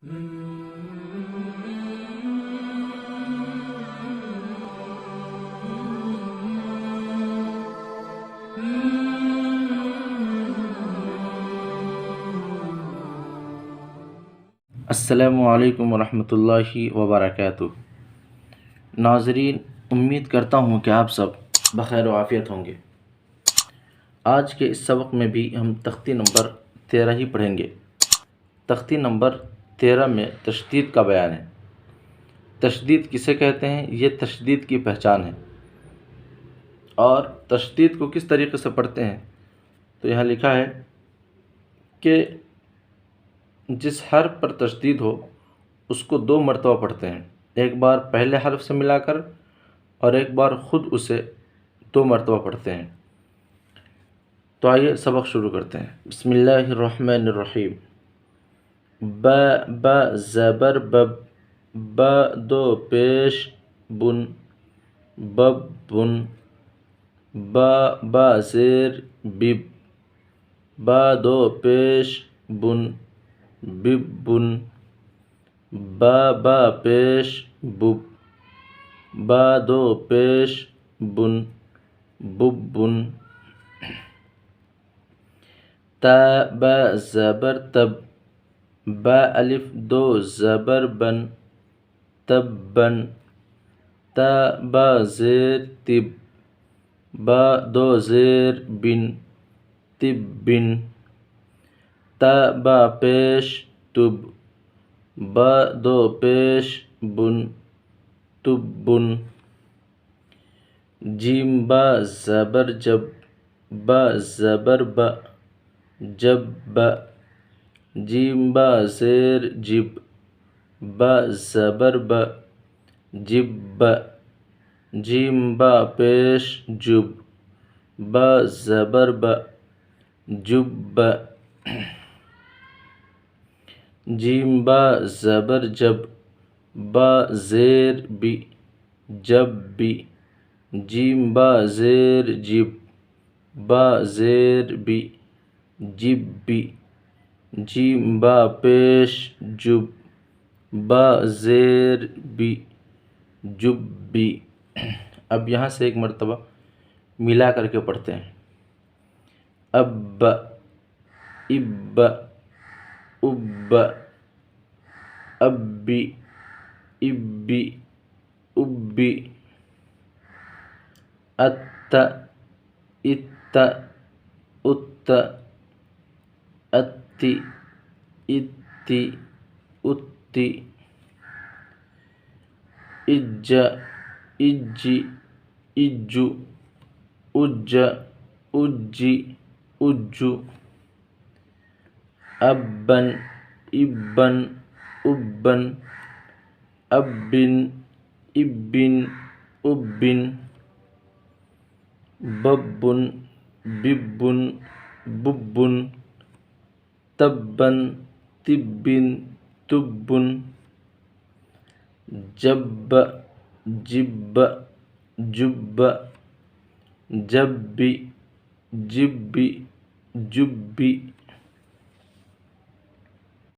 السلام علیکم ورحمۃ اللہ وبرکاتہ۔ ناظرین، امید کرتا ہوں کہ آپ سب بخیر و عافیت ہوں گے۔ آج کے اس سبق میں بھی ہم تختی نمبر 13 ہی پڑھیں گے۔ تختی نمبر 13 میں تشدید کا بیان ہے۔ تشدید کسے کہتے ہیں؟ یہ تشدید کی پہچان ہے۔ اور تشدید کو کس طریقے سے پڑھتے ہیں؟ تو یہاں لکھا ہے کہ جس حرف پر تشدید ہو اس کو 2 مرتبہ پڑھتے ہیں، ایک بار پہلے حرف سے ملا کر اور ایک بار خود اسے 2 مرتبہ پڑھتے ہیں۔ تو آئیے سبق شروع کرتے ہیں۔ بسم اللہ الرحمن الرحیم۔ با زبر بب، با 2 پیش بن، بب بن، با زیر بب، با 2 پیش بن، بب بن، با پیش بب، با 2 پیش بن، بب بن۔ تا زبر تب، با الف 2 زبر بن، تب بن، تا زیر تب، با 2 زیر بن، تب بن، تا پیش تب، با 2 پیش بن، تب بن۔ جیم با زبر جب، با زبر با، جب با، جیم با زیر جب، با زبر با، جب با، جیم با پیش جب، با زبر با، جب با۔ جیم با زبر جب، با زیر بی، جب بی، جیم با زیر جب، با زیر بی، جب بی، جیم با پیش جب، با زیر بی، جب بی۔ اب یہاں سے ایک مرتبہ ملا کر کے پڑھتے ہیں۔ اب، اب، اب، ابی، ابی، ابی، ات، ات، ات، اتی، اتی، اتی، اج، اجی، اجو، اج، اجی، اجو، ابن، ابن، ابن، ابن، ابن، ابن، ببن، ببن، ببن، تبن، تبن، تبن، جب، جب، جب، جب، جب، جب،